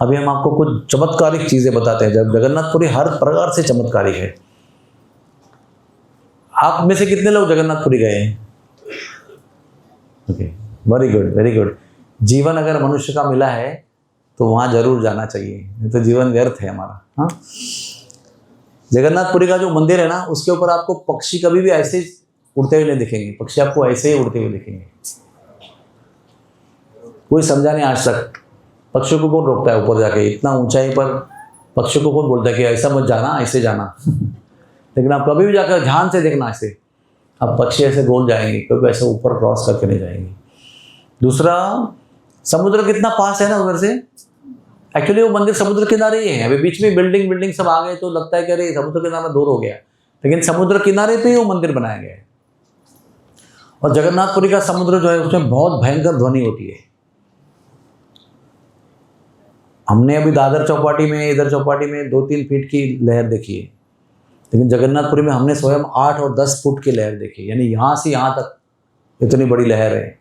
अभी हम आपको कुछ चमत्कारिक चीज़ें बताते हैं। जब जगन्नाथपुरी हर प्रकार से चमत्कारिक है। आप में से कितने लोग जगन्नाथपुरी गए हैं? Okay, very good, very good. जीवन अगर मनुष्य का मिला है तो वहाँ जरूर जाना चाहिए, नहीं तो जीवन व्यर्थ है हमारा। हाँ, जगन्नाथपुरी का जो मंदिर है ना, उसके ऊपर आपको पक्षी कभी भी ऐसे उड़ते हुए नहीं दिखेंगे। पक्षी आपको ऐसे ही उड़ते हुए दिखेंगे। कोई समझा नहीं आज तक पक्षियों को कौन रोकता है ऊपर जाके, इतना ऊंचाई पर पक्षियों को कौन बोलता है कि ऐसा मत जाना, ऐसे जाना। लेकिन आप कभी भी जाकर ध्यान से देखना, ऐसे अब पक्षी ऐसे गोल जाएंगे, क्योंकि ऐसे ऊपर क्रॉस करके नहीं जाएंगे। दूसरा, समुद्र कितना पास है ना उधर से। एक्चुअली वो मंदिर समुद्र किनारे ही है। अभी बीच में बिल्डिंग सब आ गए तो लगता है कि अरे समुद्र किनारा दूर हो गया, लेकिन समुद्र किनारे पे ही वो मंदिर बनाया गया है। और जगन्नाथपुरी का समुद्र जो है उसमें बहुत भयंकर ध्वनि होती है। हमने अभी दादर चौपाटी में, इधर चौपाटी में 2-3 फीट की लहर देखी है, लेकिन जगन्नाथपुरी में हमने स्वयं 8 और 10 फुट की लहर देखी। यानी यहाँ से यहाँ तक इतनी बड़ी लहर है।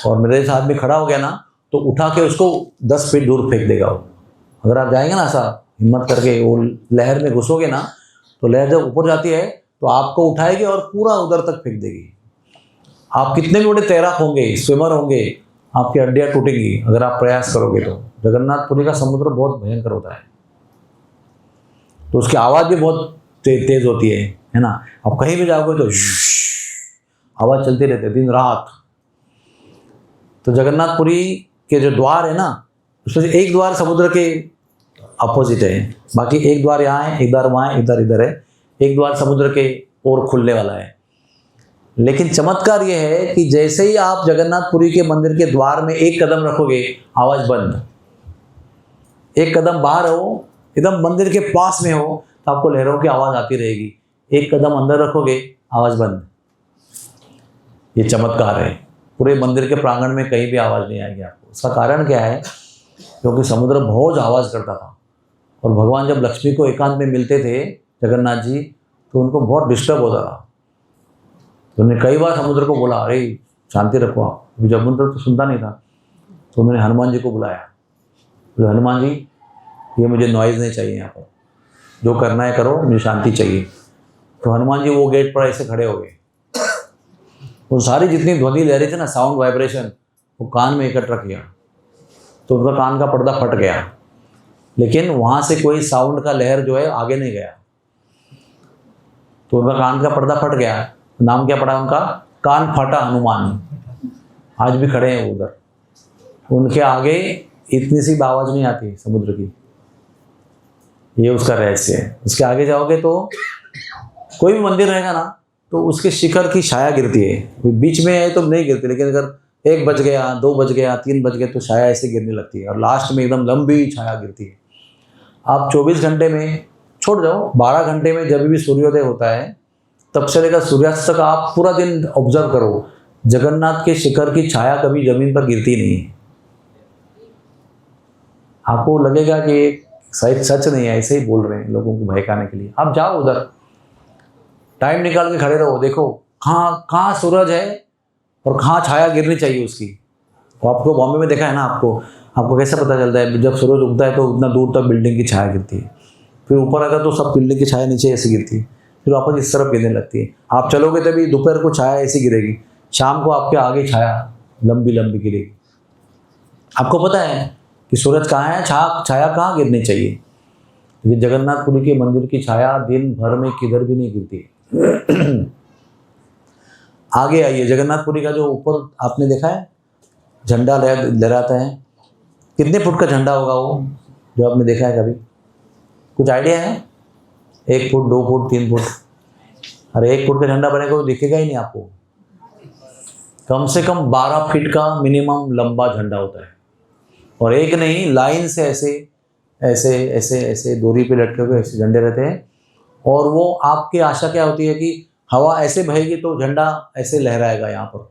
और मेरे साथ में खड़ा हो गया ना तो उठा के उसको 10 फीट दूर फेंक देगा वो। अगर आप जाएंगे ना ऐसा हिम्मत करके, वो लहर में घुसोगे ना, तो लहर जब ऊपर जाती है तो आपको उठाएगी और पूरा उधर तक फेंक देगी। आप कितने भी बड़े तैराक होंगे, स्विमर होंगे, आपकी हड्डियाँ टूटेंगी अगर आप प्रयास करोगे तो। जगन्नाथपुरी का समुद्र बहुत भयंकर होता है, तो उसकी आवाज़ भी बहुत तेज होती है ना। आप कहीं भी जाओगे तो आवाज़ चलती रहती है दिन रात। तो जगन्नाथपुरी के जो द्वार है ना, उसमें से एक द्वार समुद्र के अपोजिट है, बाकी एक द्वार यहाँ है, एक द्वार वहाँ है, एक द्वार इधर है, एक द्वार समुद्र के ओर खुलने वाला है। लेकिन चमत्कार ये है कि जैसे ही आप जगन्नाथपुरी के मंदिर के द्वार में एक कदम रखोगे, आवाज़ बंद। एक कदम बाहर हो, एकदम मंदिर के पास में हो, तो आपको लहरों की आवाज़ आती रहेगी। एक कदम अंदर रखोगे, आवाज़ बंद। ये चमत्कार है। पूरे मंदिर के प्रांगण में कहीं भी आवाज़ नहीं आएगी आपको। उसका कारण क्या है? क्योंकि समुद्र बहुत आवाज़ करता था, और भगवान जब लक्ष्मी को एकांत में मिलते थे जगन्नाथ जी, तो उनको बहुत डिस्टर्ब होता था। तो उन्होंने कई बार समुद्र को बोला, अरे शांति रखो आप। समुद्र तो सुनता नहीं था, तो उन्होंने हनुमान जी को बुलाया। बोले हनुमान जी, ये मुझे नॉइज़ नहीं चाहिए, यहाँ पर जो करना है करो, मुझे शांति चाहिए। तो हनुमान जी वो गेट पर ऐसे खड़े हो गए। वो सारी जितनी ध्वनि ले रही थी ना, साउंड वाइब्रेशन, वो कान में इकट्ठा किया, तो उनका कान का पर्दा फट गया। लेकिन वहाँ से कोई साउंड का लहर जो है आगे नहीं गया, तो उनका कान का पर्दा फट गया। नाम क्या पड़ा उनका? कान फाटा हनुमान। आज भी खड़े हैं उधर। उनके आगे इतनी सी आवाज़ नहीं आती समुद्र की। ये उसका रहस्य है। उसके आगे जाओगे तो कोई भी मंदिर रहेगा ना, तो उसके शिखर की छाया गिरती है। बीच में है तो नहीं गिरती, लेकिन अगर 1 बज गया, 2 बज गया, 3 बज गए, तो छाया ऐसे गिरने लगती है, और लास्ट में एकदम लंबी छाया गिरती है। आप 24 घंटे में छोड़ जाओ, 12 घंटे में जब भी सूर्योदय होता है, तब से लेकर सूर्यास्त तक आप पूरा दिन ऑब्जर्व करो, जगन्नाथ के शिखर की छाया कभी जमीन पर गिरती नहीं है। आपको लगेगा कि शायद सच नहीं है, ऐसे ही बोल रहे हैं लोगों को बहकाने के लिए। आप जाओ उधर, टाइम निकाल के खड़े रहो, देखो कहाँ सूरज है और कहाँ छाया गिरनी चाहिए उसकी। तो आपको बॉम्बे में देखा है ना, आपको कैसे पता चलता है? जब सूरज उगता है तो उतना दूर तक बिल्डिंग की छाया गिरती है, फिर ऊपर आता तो सब बिल्डिंग की छाया नीचे ऐसे गिरती है, फिर वापस इस तरफ गिरने लगती है। आप चलोगे तभी दोपहर को छाया ऐसी गिरेगी, शाम को आपके आगे छाया लंबी लंबी गिरेगी। आपको पता है कि सूरज कहाँ है, छाया कहाँ गिरनी चाहिए? क्योंकि जगन्नाथपुरी के मंदिर की छाया दिन भर में किधर भी नहीं गिरती। आगे आइए, जगन्नाथपुरी का जो ऊपर आपने देखा है झंडा लहराता है, कितने फुट का झंडा होगा वो, जो आपने देखा है कभी? कुछ आइडिया है? 1 फुट, 2 फुट, 3 फुट? अरे 1 फुट का झंडा बनेगा वो दिखेगा ही नहीं आपको। कम से कम 12 फीट का मिनिमम लंबा झंडा होता है, और एक नहीं, लाइन से ऐसे ऐसे ऐसे ऐसे डोरी पे लटके हुए ऐसे झंडे रहते हैं। और वो आपकी आशा क्या होती है कि हवा ऐसे बहेगी तो झंडा ऐसे लहराएगा यहाँ पर,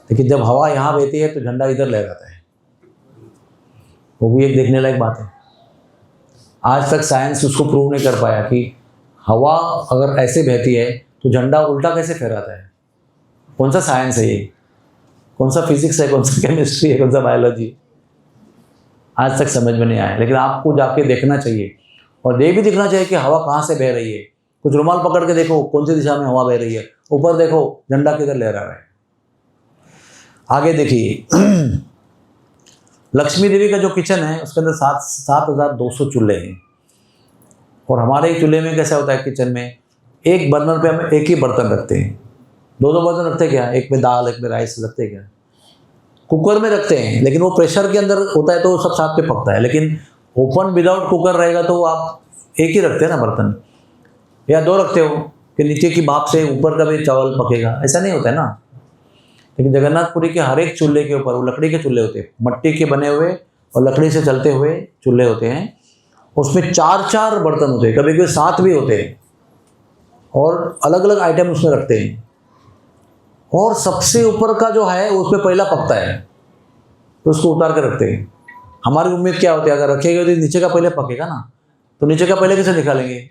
लेकिन जब हवा यहाँ बहती है तो झंडा इधर लहराता है। वो भी एक देखने लायक बात है। आज तक साइंस उसको प्रूव नहीं कर पाया कि हवा अगर ऐसे बहती है तो झंडा उल्टा कैसे फहराता है। कौन सा साइंस है ये? कौन सा फिजिक्स है? कौन सा केमिस्ट्री है? कौन सा बायोलॉजी? आज तक समझ में नहीं आया, लेकिन आपको जाके देखना चाहिए और ये भी दिखना चाहिए कि हवा कहाँ से बह रही है। कुछ रुमाल पकड़ के देखो कौन सी दिशा में हवा बह रही है, ऊपर देखो झंडा किधर लहरा रहा है। आगे देखिए लक्ष्मी देवी का जो किचन है उसके अंदर 7,200 चूल्हे हैं। और हमारे चूल्हे में कैसा होता है, किचन में एक बर्नर पे हम एक ही बर्तन रखते हैं, दो बर्तन रखते क्या, एक में दाल एक में राइस रखते क्या, कुकर में रखते हैं, लेकिन वो प्रेशर के अंदर होता है तो सब साथ पे पकता है। लेकिन ओपन विदाउट कुकर रहेगा तो आप एक ही रखते हैं ना बर्तन, या दो रखते हो कि नीचे की भाप से ऊपर का भी चावल पकेगा, ऐसा नहीं होता है ना। लेकिन जगन्नाथपुरी के हर एक चूल्हे के ऊपर, वो लकड़ी के चूल्हे होते हैं, मट्टी के बने हुए और लकड़ी से चलते हुए चूल्हे होते हैं, उसमें 4-4 बर्तन होते हैं, कभी कभी 7 भी होते हैं, और अलग अलग आइटम उसमें रखते हैं। और सबसे ऊपर का जो है उसमें पहला पकता है तो उसको उतार कर रखते हैं। हमारी उम्मीद क्या होती है, अगर रखेंगे तो नीचे का पहले पकेगा ना, तो नीचे का पहले कैसे निकालेंगे।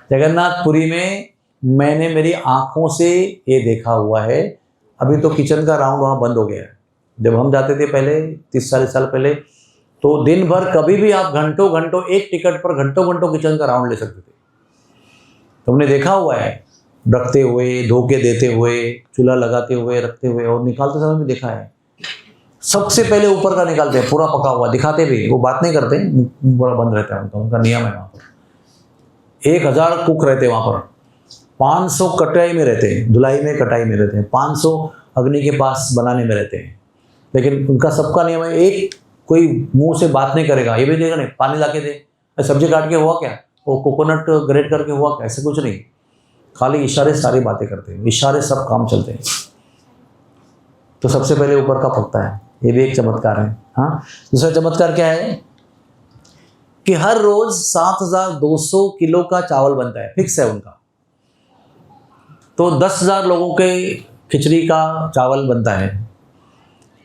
जगन्नाथपुरी में मैंने मेरी आंखों से ये देखा हुआ है। अभी तो किचन का राउंड वहाँ बंद हो गया है। जब हम जाते थे पहले 30-40 साल पहले, तो दिन भर कभी भी आप घंटों घंटों एक टिकट पर घंटों घंटों किचन का राउंड ले सकते थे। तो हमने देखा हुआ है, रखते हुए, धोके देते हुए, चूल्हा लगाते हुए, रखते हुए, और निकालते समय भी देखा है। सबसे पहले ऊपर का निकालते हैं, पूरा पका हुआ दिखाते भी, वो बात नहीं करते, पूरा बंद रहता है उनका नियम है। वहाँ पर 1000 कुक रहते हैं, वहाँ पर 500 कटाई में रहते हैं, धुलाई में कटाई में रहते हैं, 500 अग्नि के पास बनाने में रहते हैं। लेकिन उनका सबका नियम है, एक कोई मुंह से बात नहीं करेगा, ये भी देगा नहीं, पानी ला के दे, सब्जी काट के हुआ क्या, वो कोकोनट ग्रेट करके हुआ क्या, ऐसे कुछ नहीं, खाली इशारे सारी बातें करते हैं, इशारे सब काम चलते हैं। तो सबसे पहले ऊपर का पकता है, ये भी एक चमत्कार है। हाँ, दूसरा चमत्कार क्या है कि हर रोज 7,200 किलो का चावल बनता है, फिक्स है उनका। तो 10,000 लोगों के खिचड़ी का चावल बनता है,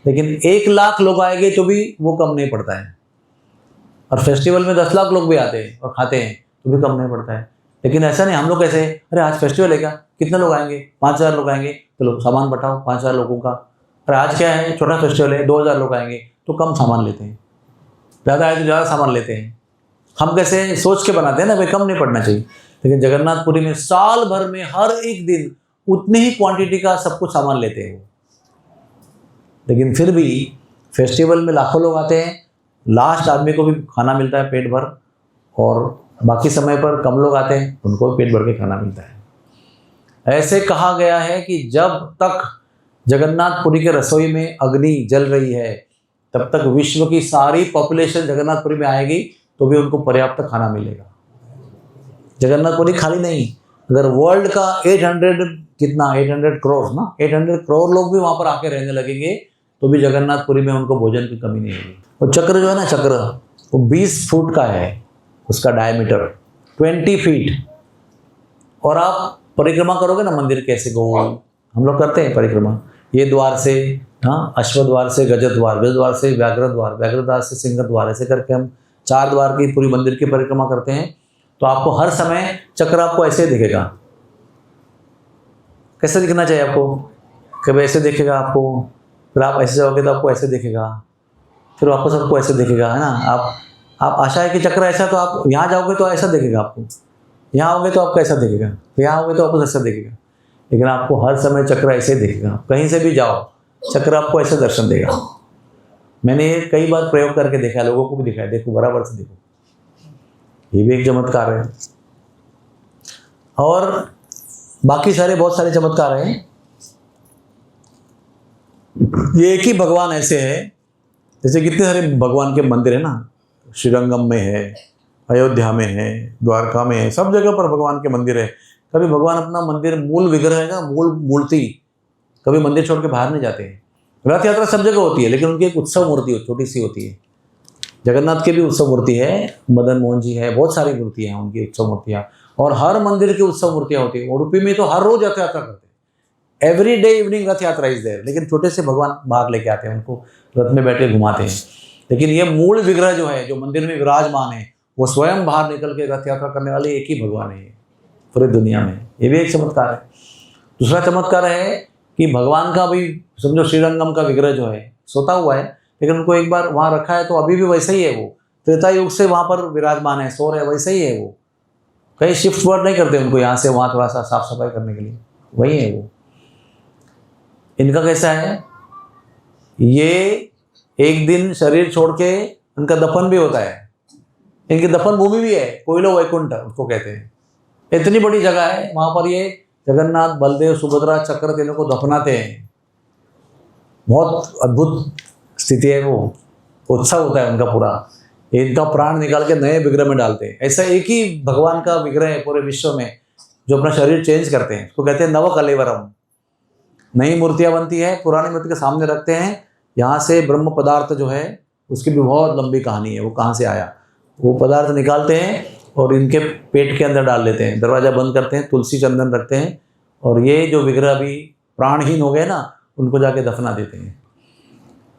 लेकिन 1 लाख लोग आएंगे तो भी वो कम नहीं पड़ता है। और फेस्टिवल में 10 लाख लोग भी आते हैं और खाते हैं तो भी कम नहीं पड़ता है। लेकिन ऐसा नहीं, हम लोग कैसे, अरे आज फेस्टिवल है क्या, कितने लोग आएंगे, 5,000 लोग आएंगे, चलो सामान बटाओ 5,000 लोगों का। अरे आज क्या है, छोटा फेस्टिवल है, 2,000 लोग आएंगे, तो कम सामान लेते हैं, ज़्यादा आए तो ज़्यादा सामान लेते हैं। हम कैसे सोच के बनाते हैं ना, भाई कम नहीं पड़ना चाहिए। लेकिन जगन्नाथपुरी में साल भर में हर एक दिन उतनी ही क्वांटिटी का सब कुछ सामान लेते हैं वो। लेकिन फिर भी फेस्टिवल में लाखों लोग आते हैं, लास्ट आदमी को भी खाना मिलता है पेट भर, और बाकी समय पर कम लोग आते हैं, उनको भी पेट भर के खाना मिलता है। ऐसे कहा गया है कि जब तक जगन्नाथपुरी के रसोई में अग्नि जल रही है, तब तक विश्व की सारी पॉपुलेशन जगन्नाथपुरी में आएगी तो भी उनको पर्याप्त खाना मिलेगा। जगन्नाथपुरी खाली नहीं, अगर वर्ल्ड का 800 करोड़ ना, 800 करोड़ लोग भी वहाँ पर आके रहने लगेंगे तो भी जगन्नाथपुरी में उनको भोजन की कमी नहीं होगी। और चक्र जो है ना, चक्र वो 20 फुट का है, उसका डायमीटर 20 फीट। और आप परिक्रमा करोगे ना मंदिर के, ऐसे गोल हम लोग करते हैं परिक्रमा, ये द्वार से, हाँ, अश्व द्वार से गज द्वार, गज द्वार से व्याघ्र द्वार, व्याघ्र द्वार से सिंह द्वार, ऐसे करके हम 4 द्वार की पूरी मंदिर की परिक्रमा करते हैं। तो आपको हर समय चक्र आपको ऐसे दिखेगा। कैसे दिखना चाहिए आपको, कभी ऐसे दिखेगा आपको, फिर आप ऐसे जाओगे तो आपको ऐसे दिखेगा, फिर वापस आपको ऐसे दिखेगा, है ना। आप आशा है कि चक्र ऐसा, तो आप यहाँ जाओगे तो ऐसा दिखेगा आपको, यहाँ आओगे तो आपको ऐसा दिखेगा, यहाँ आओगे तो आपको ऐसा दिखेगा। लेकिन आपको हर समय चक्र ऐसे दिखेगा, कहीं से भी जाओ चक्र आपको ऐसे दर्शन देगा। मैंने ये कई बार प्रयोग करके देखा है, लोगों को भी दिखाया, देखो बराबर से देखो, ये भी एक चमत्कार है। और बाकी सारे बहुत सारे चमत्कार हैं। ये एक ही भगवान ऐसे है, जैसे कितने सारे भगवान के मंदिर है ना, श्रीरंगम में है, अयोध्या में है, द्वारका में है, सब जगह पर भगवान के मंदिर है। कभी भगवान अपना मंदिर मूल विग्रह है ना, मूल मूर्ति, कभी मंदिर छोड़ के बाहर नहीं जाते हैं। रथ यात्रा सब जगह होती है, लेकिन उनकी एक उत्सव मूर्ति छोटी सी होती है। जगन्नाथ की भी उत्सव मूर्ति है, मदन मोहन जी है, बहुत सारी मूर्तियाँ हैं उनकी उत्सव मूर्तियाँ, और हर मंदिर की उत्सव मूर्तियाँ होती है। उडुपी में तो हर रोज रथ यात्रा करते हैं, एवरी डे इवनिंग रथ यात्रा इज देयर। लेकिन छोटे से भगवान बाहर लेके आते हैं, उनको रथ में बैठे घुमाते हैं। लेकिन ये मूल विग्रह जो है, जो मंदिर में विराजमान है, वो स्वयं बाहर निकल के रथ यात्रा करने वाले एक ही भगवान है पूरी दुनिया में। ये भी एक चमत्कार है। दूसरा चमत्कार है कि भगवान का भी समझो, श्रीरंगम का विग्रह जो है, सोता हुआ है, लेकिन उनको एक बार वहाँ रखा है तो अभी भी वैसे ही है वो, त्रेता युग से वहाँ पर विराजमान है, सो रहे, वैसे ही है वो, कहीं शिफ्ट वर्ड नहीं करते उनको यहाँ से वहाँ थोड़ा सा साफ सफाई करने के लिए, वही है वो। इनका कैसा है, ये एक दिन शरीर छोड़ के उनका दफन भी होता है, इनकी दफन भूमि भी है, कोयलो वैकुंठ उसको कहते हैं। इतनी बड़ी जगह है, वहाँ पर ये जगन्नाथ, बलदेव, सुभद्रा, चक्र तीनों को दफनाते हैं। बहुत अद्भुत स्थिति है वो, उत्सव होता है उनका पूरा, इनका प्राण निकाल के नए विग्रह में डालते हैं। ऐसा एक ही भगवान का विग्रह है पूरे विश्व में जो अपना शरीर चेंज करते हैं, उसको कहते हैं नव कलेवरम। नई मूर्तियाँ बनती है, पुरानी मूर्ति के सामने रखते हैं, यहाँ से ब्रह्म पदार्थ जो है उसकी भी बहुत लंबी कहानी है, वो कहाँ से आया, वो पदार्थ निकालते हैं और इनके पेट के अंदर डाल लेते हैं, दरवाज़ा बंद करते हैं, तुलसी चंदन रखते हैं, और ये जो विग्रह भी प्राणहीन हो गए ना, उनको जाके दफना देते हैं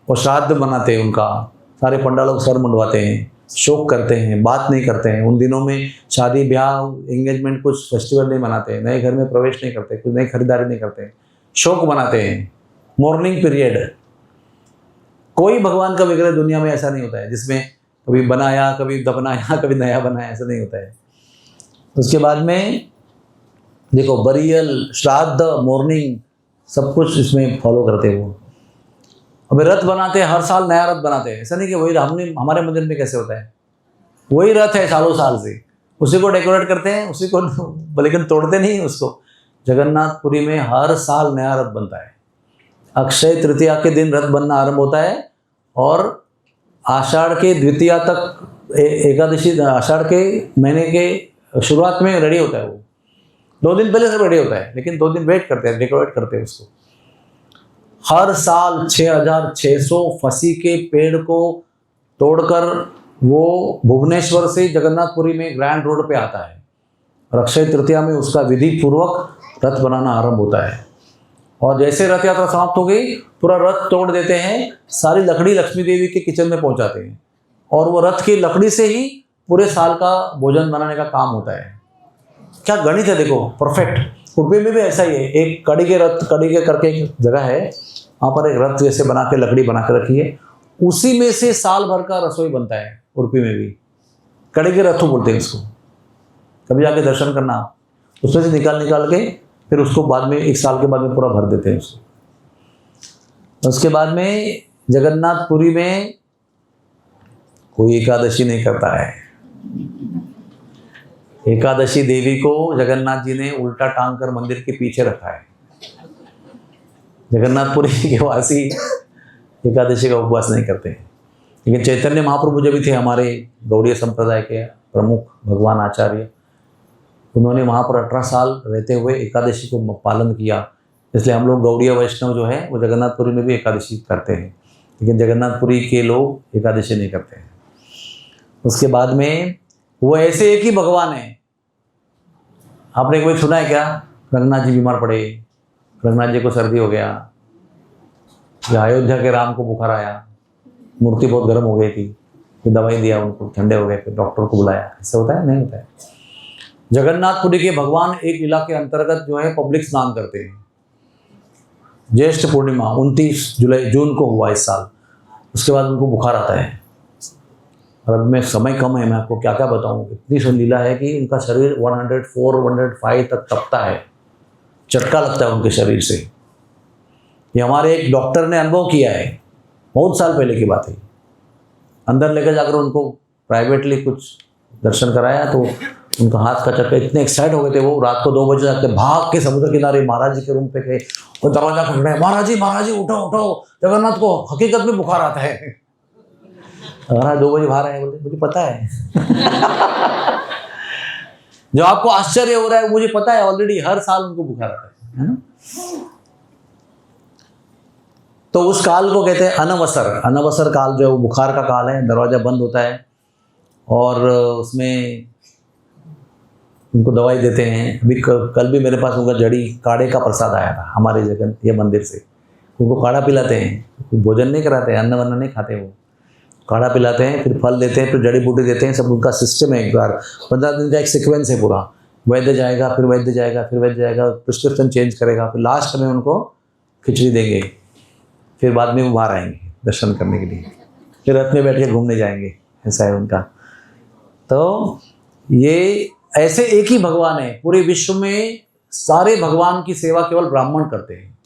और श्राद्ध मनाते हैं उनका। सारे पंडालों को सर मुंडवाते हैं, शोक करते हैं, बात नहीं करते हैं। उन दिनों में शादी ब्याह एंगेजमेंट कुछ फेस्टिवल नहीं मनाते, नए घर में प्रवेश नहीं करते, कुछ नई खरीदारी नहीं करते, शोक मनाते हैं, मॉर्निंग पीरियड। कोई भगवान का विग्रह दुनिया में ऐसा नहीं होता है जिसमें कभी बनाया, कभी दफनाया, कभी नया बनाया, ऐसा नहीं होता है। उसके बाद में देखो बरियल, श्राद्ध, मॉर्निंग सब कुछ इसमें फॉलो करते हैं वो। अभी रथ बनाते हैं, हर साल नया रथ बनाते हैं, ऐसा नहीं कि वही हमने हमारे मंदिर में कैसे होता है, वही रथ है सालों साल से, उसी को डेकोरेट करते हैं, उसी को, लेकिन तोड़ते नहीं उसको। जगन्नाथपुरी में हर साल नया रथ बनता है। अक्षय तृतीया के दिन रथ बनना आरंभ होता है और आषाढ़ के द्वितीया तक, एकादशी, आषाढ़ के महीने के शुरुआत में रेडी होता है वो। 2 दिन पहले से रेडी होता है, लेकिन 2 दिन वेट करते हैं, डेकोरेट करते हैं उसको। हर साल 6600 फसी के पेड़ को तोड़कर वो भुवनेश्वर से जगन्नाथपुरी में ग्रैंड रोड पे आता है और अक्षय तृतीया में उसका विधि पूर्वक रथ बनाना आरंभ होता है। और जैसे रथ यात्रा समाप्त हो गई, पूरा रथ तोड़ देते हैं, सारी लकड़ी लक्ष्मी देवी के किचन में पहुंचाते हैं और वो रथ की लकड़ी से ही पूरे साल का भोजन बनाने का काम होता है। क्या गणित है देखो, परफेक्ट। उडुपी में भी ऐसा ही है, एक कड़ी के रथ, कड़ी के करके एक जगह है, वहाँ पर एक रथ जैसे बना के, लकड़ी बना के रखी है, उसी में से साल भर का रसोई बनता है। उडुपी में भी कड़ी के रथों बोलते हैं उसको, कभी जाके दर्शन करना, उसमें से निकाल के फिर उसको बाद में 1 साल के बाद में पूरा भर देते हैं उसको। उसके बाद में जगन्नाथपुरी में कोई एकादशी नहीं करता है। एकादशी देवी को जगन्नाथ जी ने उल्टा टांग कर मंदिर के पीछे रखा है। जगन्नाथपुरी के वासी एकादशी का उपवास नहीं करते हैं, लेकिन चैतन्य महाप्रभु जो भी थे हमारे गौड़ीय संप्रदाय के प्रमुख भगवान आचार्य, उन्होंने वहाँ पर 18 साल रहते हुए एकादशी को पालन किया। इसलिए हम लोग गौड़ीय वैष्णव जो है वो जगन्नाथपुरी में भी एकादशी करते हैं, लेकिन जगन्नाथपुरी के लोग एकादशी नहीं करते हैं। उसके बाद में वो ऐसे एक ही भगवान है। आपने कोई सुना है क्या, रंगनाथ जी बीमार पड़े, रंगनाथ जी को सर्दी हो गया, या अयोध्या के राम को बुखार आया, मूर्ति बहुत गर्म हो गई थी, फिर दवाई दिया उनको, ठंडे हो गए, फिर डॉक्टर को बुलाया, ऐसा होता है? नहीं होता है। जगन्नाथपुरी के भगवान एक लीला के अंतर्गत जो है पब्लिक स्नान करते हैं। ज्येष्ठ पूर्णिमा 29 जून को हुआ इस साल, उसके बाद उनको बुखार आता है। और अब में समय कम है, मैं आपको क्या क्या बताऊँ, इतनी सुन लीला है कि उनका शरीर 104, 105 तक तपता है, चटका लगता है उनके शरीर से। ये हमारे एक डॉक्टर ने अनुभव किया है, बहुत साल पहले की बात है। अंदर लेकर जाकर उनको प्राइवेटली कुछ दर्शन कराया तो उनका हाथ का चक्कर, इतने एक्साइट हो गए थे वो, रात को 2 बजे जाके भाग के समुद्र किनारे महाराज जी के रूम पे गए और दरवाजा खटखटाया, महाराज जी उठो उठो, जगन्नाथ को हकीकत में बुखार आता है। महाराज 2 बजे बाहर आए, बोले मुझे पता है। जो आपको आश्चर्य हो रहा है मुझे पता है, ऑलरेडी हर साल उनको बुखार आता है ना। तो उस काल को कहते हैं अनवसर। अनवसर काल जो है वो बुखार का काल है, दरवाजा बंद होता है और उसमें उनको दवाई देते हैं। अभी कल भी मेरे पास उनका जड़ी काढ़े का प्रसाद आया था हमारे जगन ये मंदिर से। उनको काढ़ा पिलाते हैं, भोजन नहीं कराते हैं, अन्न वन्न नहीं खाते, वो काढ़ा पिलाते हैं, फिर फल देते हैं, फिर जड़ी बूटी देते हैं। सब उनका सिस्टम है। एक बार 15 दिन का एक सीक्वेंस है पूरा। वैद्य जाएगा, फिर वैद्य जाएगा, फिर वैद्य जाएगा, प्रिस्क्रिप्शन चेंज करेगा, फिर लास्ट में उनको खिचड़ी देंगे, फिर बाद में वो बाहर आएंगे। दर्शन करने के लिए, फिर रथ में बैठ के घूमने जाएंगे, ऐसा है उनका। तो ये ऐसे एक ही भगवान है, पूरे विश्व में सारे भगवान की सेवा केवल ब्राह्मण करते हैं।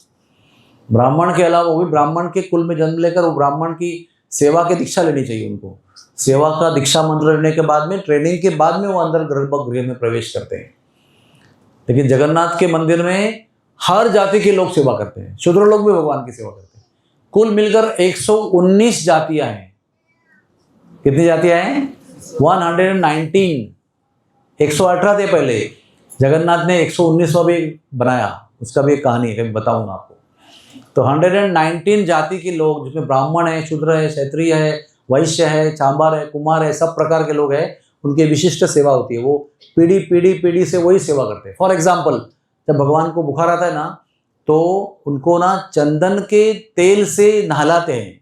ब्राह्मण के अलावा, वो भी ब्राह्मण के कुल में जन्म लेकर, वो ब्राह्मण की सेवा की दीक्षा लेनी चाहिए उनको। सेवा का दीक्षा मंत्र लेने के बाद में, ट्रेनिंग के बाद में वो अंदर गर्भगृह में प्रवेश करते हैं। लेकिन जगन्नाथ के मंदिर में हर जाति के लोग सेवा करते हैं, शूद्र लोग भी भगवान की सेवा करते हैं। कुल मिलकर 119 जातियां हैं। कितनी जातियां हैं? 119। 118 थे पहले, जगन्नाथ ने 119वां भी बनाया, उसका भी एक कहानी है, कभी बताऊंगा आपको। तो 119 जाति के लोग, जिसमें ब्राह्मण है, शूद्र है, क्षत्रिय है, वैश्य है, चांबार है, कुमार है, सब प्रकार के लोग हैं। उनकी विशिष्ट सेवा होती है, वो पीढ़ी से वही सेवा करते हैं। फॉर एग्जाम्पल, जब भगवान को बुखार आता है ना, तो उनको ना चंदन के तेल से नहलाते हैं।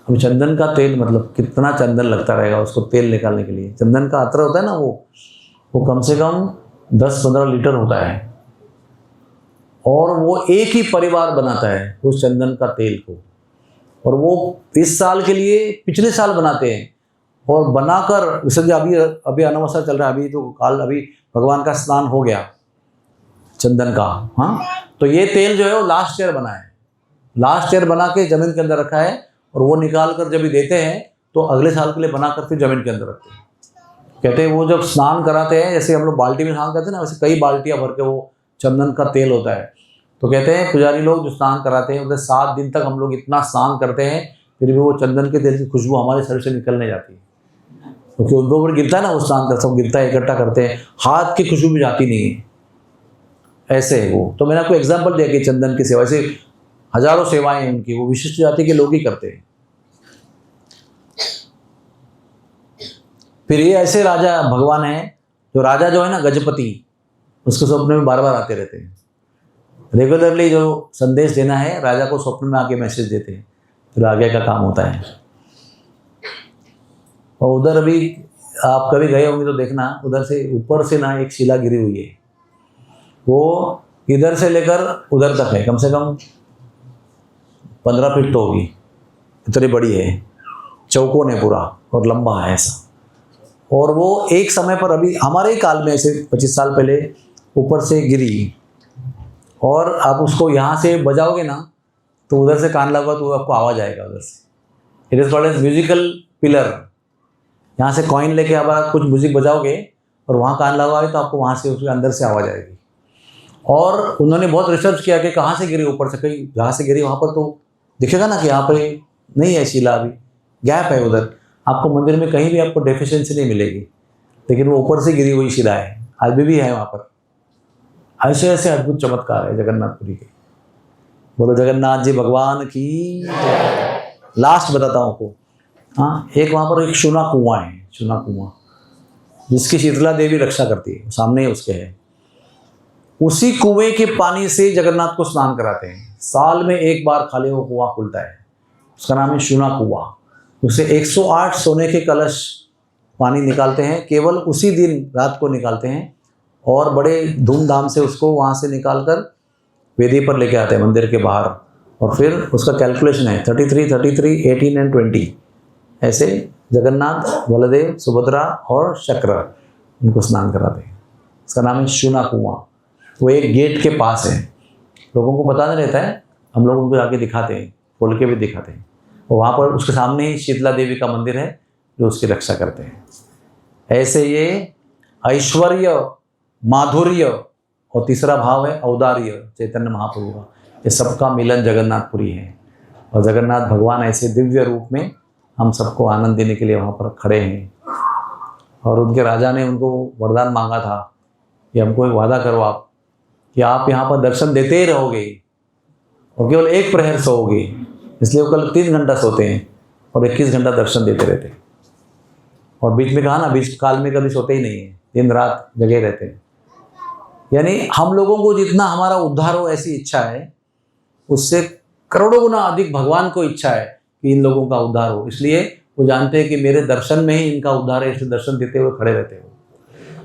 अब चंदन का तेल, मतलब कितना चंदन लगता रहेगा उसको तेल निकालने के लिए। चंदन का अतर होता है ना, वो कम से कम 10-15 लीटर होता है, और वो एक ही परिवार बनाता है उस चंदन का तेल को। और वो इस साल के लिए पिछले साल बनाते हैं, और बनाकर जैसे अभी अमावस्या चल रहा है, अभी तो काल अभी भगवान का स्नान हो गया चंदन का। हाँ, तो ये तेल जो है वो लास्ट ईयर बना है, लास्ट ईयर बना के जमीन के अंदर रखा है, और वो निकाल कर जब भी देते हैं तो अगले साल के लिए बनाकर फिर जमीन के अंदर रखते हैं। कहते हैं वो जब स्नान कराते हैं, जैसे हम लोग बाल्टी में स्नान करते हैं ना, वैसे कई बाल्टियाँ भर के वो चंदन का तेल होता है। तो कहते हैं पुजारी लोग जो स्नान कराते हैं, उधर 7 दिन तक हम लोग इतना स्नान करते हैं, फिर भी वो चंदन के तेल की खुशबू हमारे शरीर से निकलने जाती है, क्योंकि उनके ऊपर गिरता है ना, वो स्नान कर सब गिरता है, इकट्ठा करते हैं, हाथ की खुशबू भी जाती नहीं है। ऐसे है वो। तो मैंने आपको एग्जाम्पल दिया कि चंदन की सेवा, ऐसे हजारों सेवाएं हैं उनकी, वो विशिष्ट जाति के लोग ही करते हैं। फिर ये ऐसे राजा भगवान है, जो राजा जो है ना गजपति, उसके स्वप्न में बार बार आते रहते हैं। रेगुलरली जो संदेश देना है राजा को, स्वप्न में आके मैसेज देते हैं, फिर आगे का काम होता है। और उधर अभी आप कभी गए होंगे तो देखना, उधर से ऊपर से ना एक शिला गिरी हुई है, वो इधर से लेकर उधर तक है, कम से कम 15 फीट तो होगी, इतनी बड़ी है, चौकोन है पूरा और लंबा है ऐसा। और वो एक समय पर, अभी हमारे ही काल में ऐसे 25 साल पहले ऊपर से गिरी, और आप उसको यहाँ से बजाओगे ना तो उधर से कान लगा तो आपको आवाज़ आएगा उधर से। It is called as musical pillar. यहाँ से कॉइन लेके आप कुछ म्यूजिक बजाओगे और वहाँ कान लगाओगे तो आपको वहाँ से उसके अंदर से आवाज़ आएगी। और उन्होंने बहुत रिसर्च किया कि कहाँ से गिरी, ऊपर से, कहीं जहाँ से गिरी वहाँ पर तो दिखेगा ना कि यहाँ पर नहीं है शिला, अभी गैप है उधर। आपको मंदिर में कहीं भी आपको डेफिशिएंसी नहीं मिलेगी, लेकिन वो ऊपर से गिरी हुई शिला है, आज भी है वहाँ पर। ऐसे ऐसे अद्भुत चमत्कार है जगन्नाथपुरी के। बोलो जगन्नाथ जी भगवान की। लास्ट बताता हूँ आपको। हाँ, एक वहाँ पर एक चूना कुआं है, चूना कुआं, जिसकी शीतला देवी रक्षा करती है, सामने ही उसके है। उसी कुएं के पानी से जगन्नाथ को स्नान कराते हैं। साल में एक बार खाली वो कुआं खुलता है, उसका नाम है चूना कुआं। उससे 108 सोने के कलश पानी निकालते हैं, केवल उसी दिन रात को निकालते हैं, और बड़े धूमधाम से उसको वहाँ से निकालकर वेदी पर लेके आते हैं मंदिर के बाहर। और फिर उसका कैलकुलेशन है 33, 18 एंड 20, ऐसे जगन्नाथ, बलदेव, सुभद्रा और शक्र, उनको स्नान कराते हैं। उसका नाम है चूना कुआं। वो एक गेट के पास है, लोगों को पता नहीं रहता है, हम लोग उनको जाके दिखाते हैं, खोल के भी दिखाते हैं। और वहाँ पर उसके सामने ही शीतला देवी का मंदिर है जो उसकी रक्षा करते हैं। ऐसे ये ऐश्वर्य, माधुर्य, और तीसरा भाव है औदार्य, चैतन्य महाप्रभु का, ये सबका मिलन जगन्नाथपुरी है। और जगन्नाथ भगवान ऐसे दिव्य रूप में हम सबको आनंद देने के लिए वहाँ पर खड़े हैं। और उनके राजा ने उनको वरदान मांगा था कि हमको एक वादा करो आप, कि आप यहाँ पर दर्शन देते ही रहोगे और केवल 1 प्रहर सोओगे। इसलिए वो कल 3 घंटा सोते हैं और 21 घंटा दर्शन देते रहते हैं। और बीच में कहा ना, बीच काल में कभी सोते ही नहीं है, दिन रात जगे रहते हैं। यानी हम लोगों को जितना हमारा उद्धार हो ऐसी इच्छा है, उससे करोड़ों गुना अधिक भगवान को इच्छा है कि इन लोगों का उद्धार हो। इसलिए वो जानते हैं कि मेरे दर्शन में ही इनका उद्धार है, इसलिए दर्शन देते हुए खड़े रहते हैं।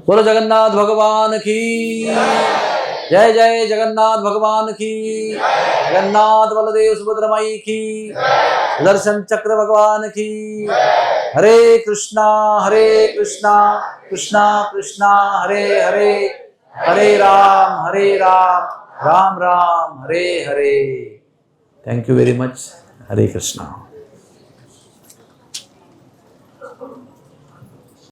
बोलो जगन्नाथ भगवान की जय। जय जगन्नाथ भगवान की। जगन्नाथ बलदेव सुभद्रा माई की। सुदर्शन चक्र भगवान की। Hare Krishna Krishna Krishna Hare Hare, Hare Ram Ram Ram Hare Hare. Thank you very much. Hare Krishna.